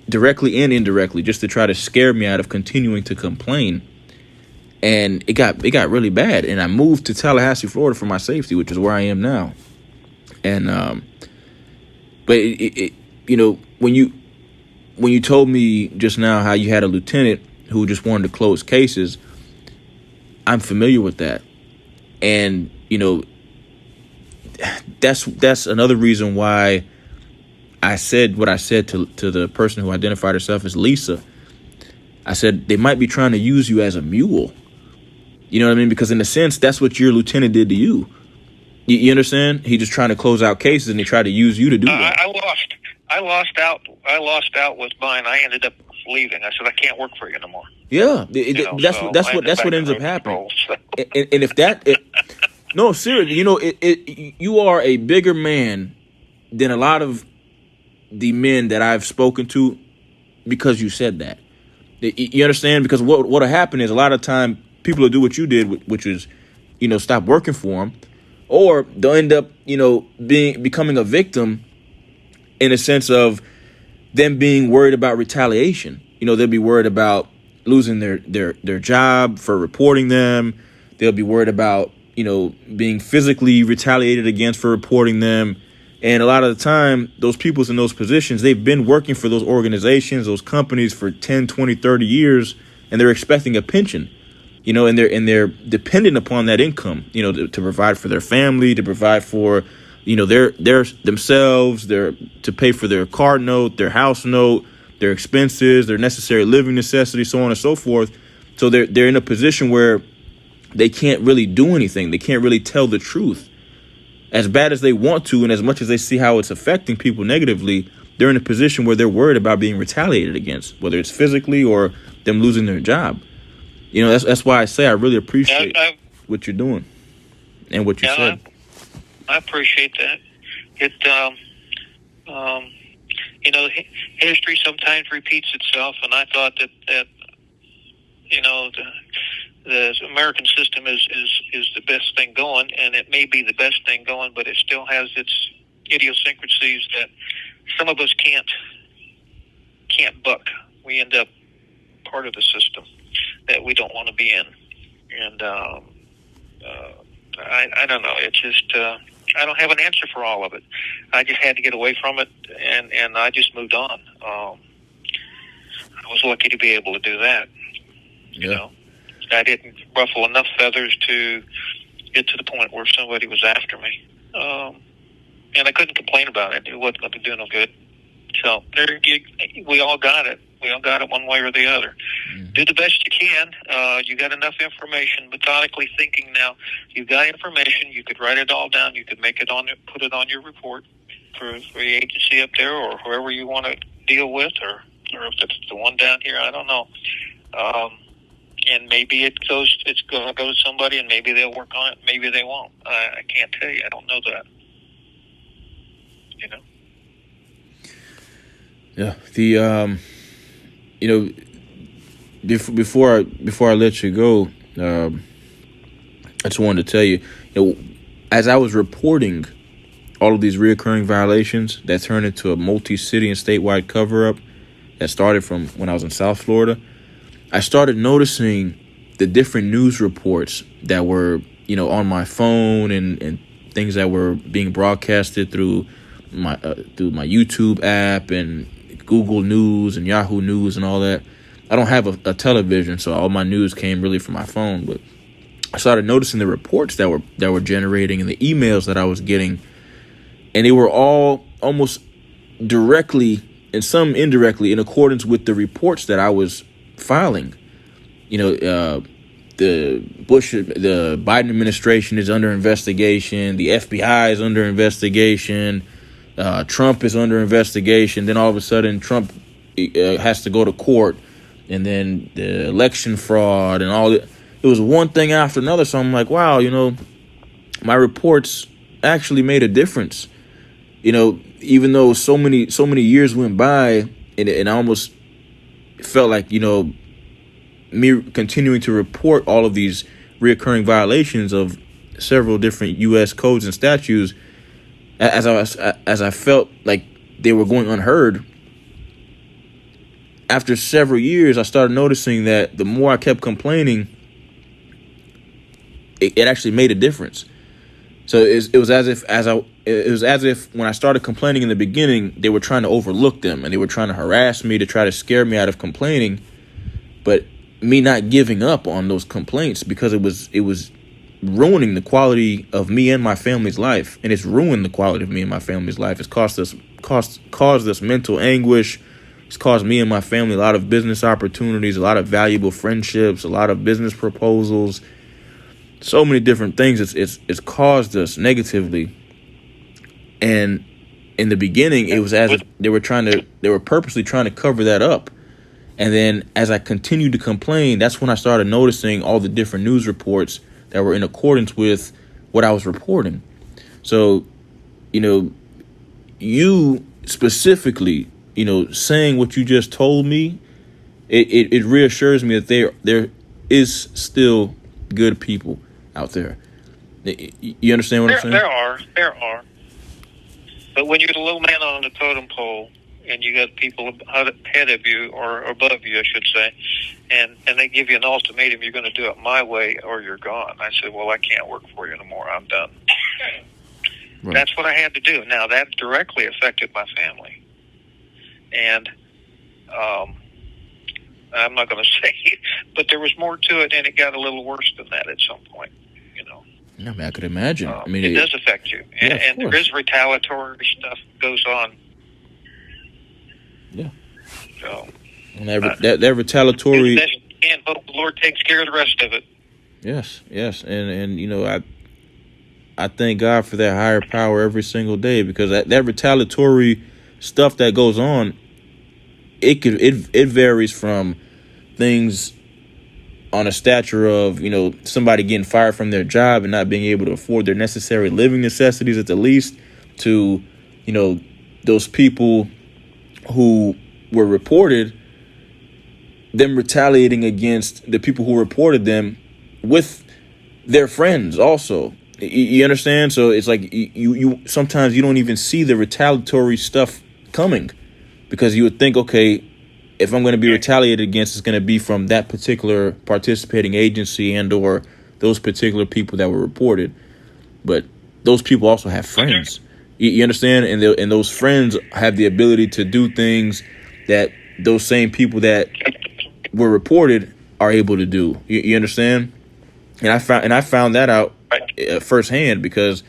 directly and indirectly, just to try to scare me out of continuing to complain. And it got really bad. And I moved to Tallahassee, Florida for my safety, which is where I am now. And but when you told me just now how you had a lieutenant who just wanted to close cases, I'm familiar with that. And that's another reason why I said what I said to the person who identified herself as Lisa. I said they might be trying to use you as a mule. You know what I mean? Because in a sense, that's what your lieutenant did to you. You understand? He just trying to close out cases, and he tried to use you to do that. I lost out with mine. I ended up leaving. I said I can't work for you no more. Yeah, that's what ends up happening. So. And if that, no, seriously, you are a bigger man than a lot of the men that I've spoken to because you said that. You understand? Because what'll happen is a lot of time people will do what you did, which is, stop working for them, or they'll end up, becoming a victim in a sense of them being worried about retaliation. They'll be worried about losing their job for reporting them. They'll be worried about, being physically retaliated against for reporting them. And a lot of the time, those people's in those positions, they've been working for those organizations, those companies for 10, 20, 30 years, and they're expecting a pension, and they're dependent upon that income, to provide for their family, to provide for, their themselves, to pay for their car note, their house note, their expenses, their necessary living necessities, so on and so forth. So they're in a position where they can't really do anything. They can't really tell the truth. As bad as they want to, and as much as they see how it's affecting people negatively, they're in a position where they're worried about being retaliated against, whether it's physically or them losing their job. You know, that's why I say I really appreciate what you're doing and what you said. I appreciate that. It, you know, history sometimes repeats itself, and I thought that you know, the American system is the best thing going, and it may be the best thing going, but it still has its idiosyncrasies that some of us can't buck. We end up part of the system that we don't want to be in, and I don't know. It's just I don't have an answer for all of it. I just had to get away from it, and I just moved on. I was lucky to be able to do that. Yeah. You know, I didn't ruffle enough feathers to get to the point where somebody was after me, and I couldn't complain about it. It wasn't going to do no good. So we all got it. We all got it one way or the other. Mm-hmm. Do the best you can. You got enough information. Methodically thinking now, you've got information. You could write it all down. You could make it on, put it on your report for the agency up there or whoever you want to deal with, or if it's the one down here. I don't know. And maybe it's going to go to somebody, and maybe they'll work on it. Maybe they won't. I can't tell you. I don't know that. You know. Yeah. The you know, before I let you go, I just wanted to tell you, you know, as I was reporting all of these reoccurring violations that turned into a multi-city and statewide cover-up that started from when I was in South Florida, I started noticing the different news reports that were, you know, on my phone and things that were being broadcasted through my YouTube app and Google News and Yahoo News and all that. I don't have a television, so all my news came really from my phone. But I started noticing the reports that were generating and the emails that I was getting, and they were all almost directly and some indirectly in accordance with the reports that I was filing. You know, the Biden administration is under investigation. The FBI is under investigation. Trump is under investigation. Then all of a sudden, Trump has to go to court, and then the election fraud and all that. It was one thing after another. So I'm like, wow, you know, my reports actually made a difference. You know, even though so many years went by, and I almost felt like, you know, me continuing to report all of these reoccurring violations of several different U.S. codes and statutes, as I felt like they were going unheard. After several years, I started noticing that the more I kept complaining, it actually made a difference. So it was as if when I started complaining in the beginning, they were trying to overlook them and they were trying to harass me to try to scare me out of complaining. But me not giving up on those complaints, because it was ruining the quality of me and my family's life, and it's ruined the quality of me and my family's life. It's caused us mental anguish. It's caused me and my family a lot of business opportunities, a lot of valuable friendships, a lot of business proposals, so many different things. It's caused us negatively. And in the beginning, it was as if they were purposely trying to cover that up. And then as I continued to complain, that's when I started noticing all the different news reports that were in accordance with what I was reporting. So, you know, you specifically, you know, saying what you just told me, it reassures me that there is still good people out there. You understand what I'm saying? There are. But when you're the low man on the totem pole, and you got people ahead of you, or above you, I should say, and they give you an ultimatum, you're going to do it my way or you're gone. I said, well, I can't work for you anymore. I'm done. Right. That's what I had to do. Now, that directly affected my family. And I'm not going to say, but there was more to it, and it got a little worse than that at some point, you know. I mean, I could imagine. I mean, it does affect you. And there is retaliatory stuff goes on. Yeah. So, And that retaliatory. And hope the Lord takes care of the rest of it. Yes, and I thank God for that higher power every single day, because that retaliatory stuff that goes on, it varies from things on a stature of, somebody getting fired from their job and not being able to afford their necessary living necessities at the least, to, those people who were reported, them retaliating against the people who reported them with their friends also. You understand? So it's like you sometimes you don't even see the retaliatory stuff coming, because you would think, okay, if I'm going to be retaliated against, it's going to be from that particular participating agency and or those particular people that were reported. But those people also have friends. You understand? And those friends have the ability to do things that those same people that were reported are able to do. You understand? And I found that out firsthand, because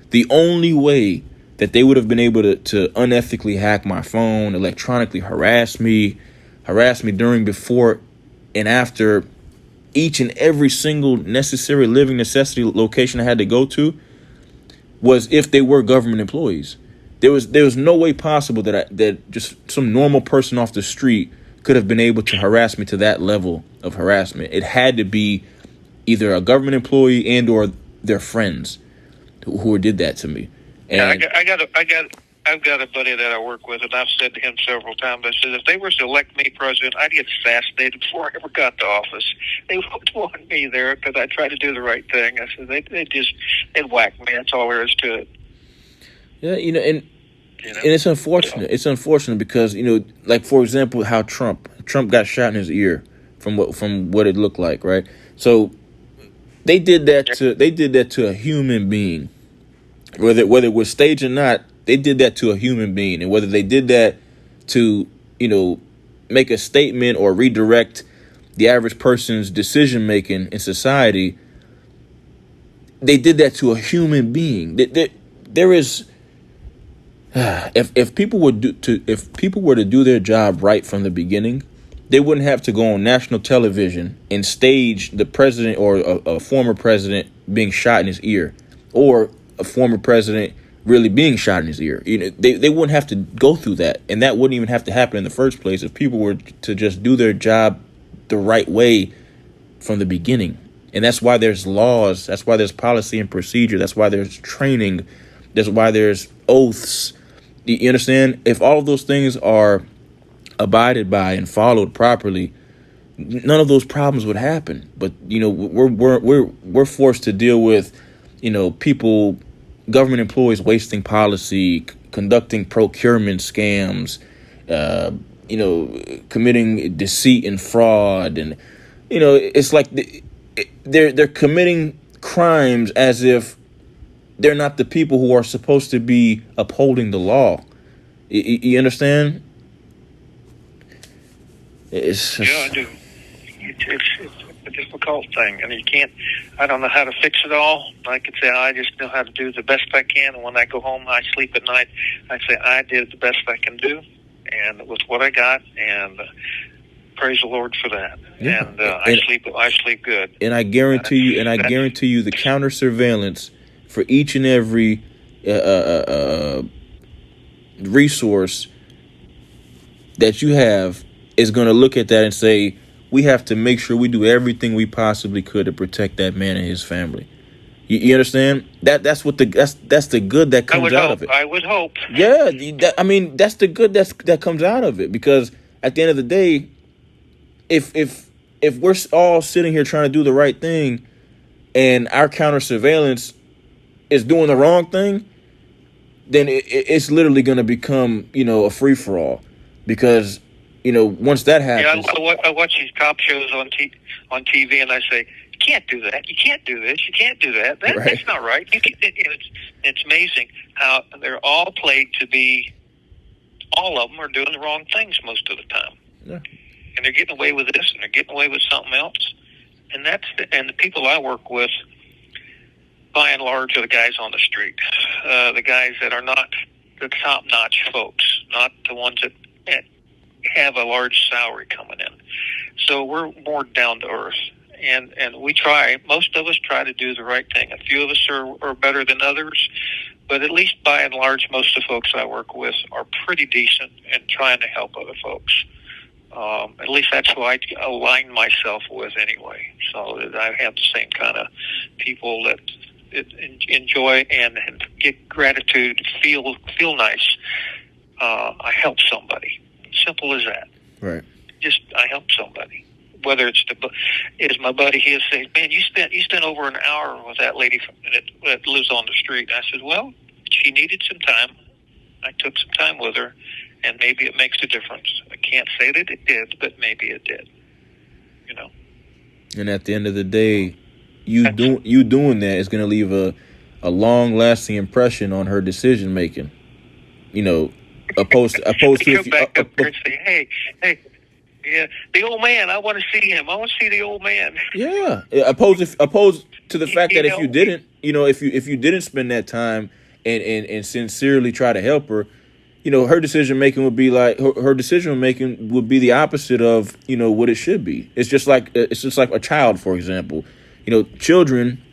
the only way that they would have been able to unethically hack my phone, electronically harass me during, before, and after each and every single necessary living necessity location I had to go to, was if they were government employees. There was no way possible that just some normal person off the street could have been able to harass me to that level of harassment. It had to be either a government employee and or their friends who did that to me. And I've got a buddy that I work with, and I've said to him several times, I said, if they were to elect me president, I'd get assassinated before I ever got to office. They wouldn't want me there because I try to do the right thing. I said, they'd whack me. That's all there is to it. Yeah, and it's unfortunate. It's unfortunate because, like, for example, how Trump got shot in his ear from what it looked like, right? So they did that to a human being. Whether it was staged or not, they did that to a human being. And whether they did that to, make a statement or redirect the average person's decision making in society, they did that to a human being. There is, if people were to do their job right from the beginning, they wouldn't have to go on national television and stage the president or a former president being shot in his ear, or a former president really being shot in his ear. They wouldn't have to go through that, and that wouldn't even have to happen in the first place if people were to just do their job the right way from the beginning. And that's why there's laws. That's why there's policy and procedure. That's why there's training. That's why there's oaths. You understand? If all of those things are abided by and followed properly, none of those problems would happen. But we're forced to deal with people, government employees wasting policy, conducting procurement scams, committing deceit and fraud, and it's like they're committing crimes as if they're not the people who are supposed to be upholding the law. You understand? It's Yeah, I do. It's a difficult thing, and I don't know how to fix it all. Like I say, I just know how to do the best I can, and when I go home, I sleep at night, I say, I did the best I can do, and with what I got, and praise the Lord for that. Yeah. And I sleep good. And I guarantee you, the counter surveillance for each and every resource that you have is going to look at that and say, we have to make sure we do everything we possibly could to protect that man and his family. You understand? That's the good that comes out of it. I would hope. Yeah, that's the good that comes out of it, because at the end of the day, if we're all sitting here trying to do the right thing, and our counter surveillance is doing the wrong thing, then it's literally going to become a free for all, because once that happens. Yeah, I watch these cop shows on TV, and I say, you can't do that. You can't do this. You can't do that. That's not right. It's amazing how they're all played to be. All of them are doing the wrong things most of the time. Yeah. And they're getting away with this, and they're getting away with something else. And the people I work with, by and large, are the guys on the street, the guys that are not the top-notch folks, not the ones that have a large salary coming in. So we're more down to earth. And we try, most of us try to do the right thing. A few of us are better than others, but at least by and large, most of the folks I work with are pretty decent and trying to help other folks. At least that's who I align myself with anyway. So that I have the same kind of people that enjoy and get gratitude, feel nice. I help somebody. Simple as that. Right. Just I help somebody. Whether it's my buddy, he'll say, "Man, you spent over an hour with that lady that lives on the street." I said, "Well, she needed some time. I took some time with her, and maybe it makes a difference. I can't say that it did, but maybe it did." You know. And at the end of the day, you doing that is going to leave a long lasting impression on her decision making. You know, opposed to if you, back up there and say, hey. Yeah, the old man. I want to see him. I want to see the old man. Yeah, opposed to the fact that if you didn't, if you didn't spend that time and sincerely try to help her, her decision making would be like her decision making would be the opposite of what it should be. It's just like a child, for example. Children.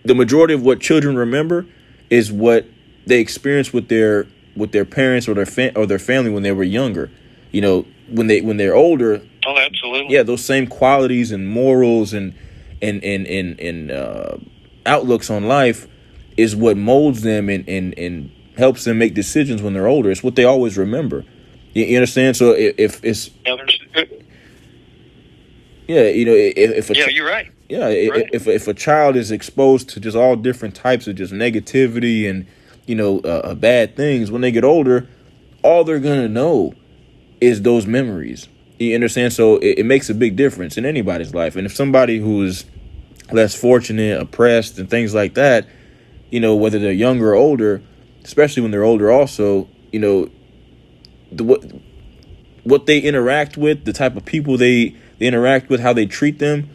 The majority of what children remember is what they experienced with their parents or their family when they were younger. When they're older. Oh, absolutely. Yeah, those same qualities and morals and outlooks on life is what molds them and helps them make decisions when they're older. It's what they always remember. You understand? So if it's you're right. Yeah, if a child is exposed to just all different types of just negativity and bad things, when they get older, all they're gonna know is those memories. You understand? So it makes a big difference in anybody's life. And if somebody who is less fortunate, oppressed, and things like that, whether they're younger or older, especially when they're older also, what they interact with, the type of people they interact with, how they treat them,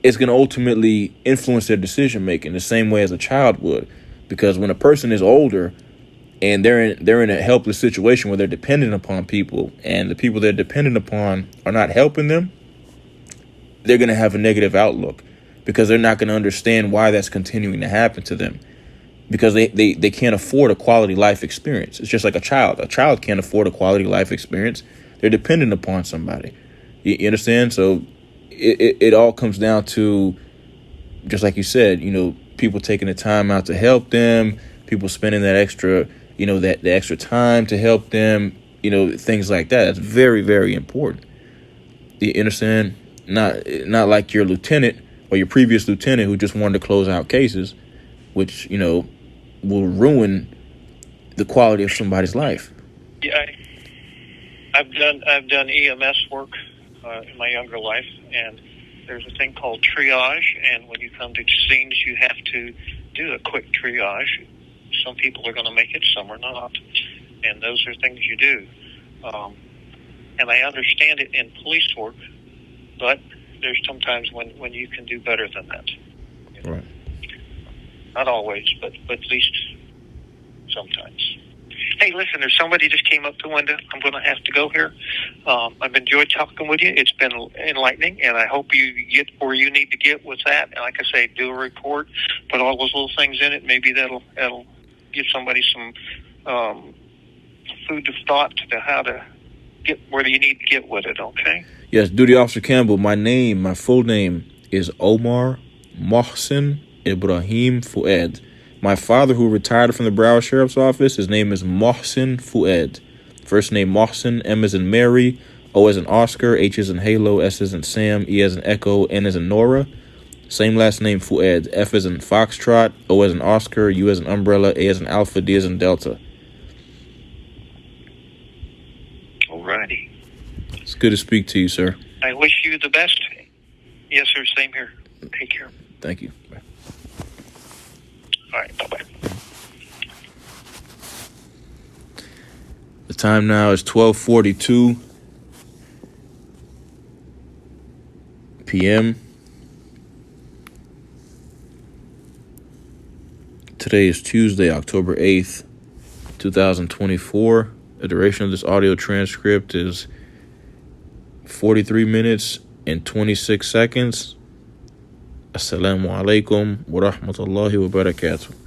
is going to ultimately influence their decision making the same way as a child would. Because when a person is older, and they're in a helpless situation where they're dependent upon people, and the people they're dependent upon are not helping them, they're going to have a negative outlook because they're not going to understand why that's continuing to happen to them, because they can't afford a quality life experience. It's just like a child. A child can't afford a quality life experience. They're dependent upon somebody. You understand? So it all comes down to, just like you said, people taking the time out to help them, people spending that extra the extra time to help them, things like that. That's very, very important. You understand? Not like your lieutenant or your previous lieutenant who just wanted to close out cases, which, will ruin the quality of somebody's life. Yeah, I've done EMS work in my younger life, and there's a thing called triage, and when you come to scenes, you have to do a quick triage. Some people are going to make it, some are not. And those are things you do. And I understand it in police work, but there's sometimes when you can do better than that. Right. Not always, but at least sometimes. Hey, listen, there's somebody just came up the window. I'm going to have to go here. I've enjoyed talking with you. It's been enlightening, and I hope you get where you need to get with that. And like I say, do a report, put all those little things in it. Maybe that'll give somebody some food for thought to how to get where you need to get with it, okay? Yes, Duty Officer Campbell, my full name is Omar Mohsen Ibrahim Fuad. My father, who retired from the Broward Sheriff's Office, his name is Mohsen Fuad. First name Mohsen, M as in Mary, O as in Oscar, H as in Halo, S as in Sam, E as in Echo, N as in Nora. Same last name, Fuad. F as in Foxtrot, O as in Oscar, U as in Umbrella, A as in Alpha, D as in Delta. Alrighty. It's good to speak to you, sir. I wish you the best. Yes, sir. Same here. Take care. Thank you. Bye. All right. Bye-bye. The time now is 12:42 p.m. Today is Tuesday, October 8th, 2024. The duration of this audio transcript is 43 minutes and 26 seconds. Assalamu alaikum wa rahmatullahi wa barakatuh.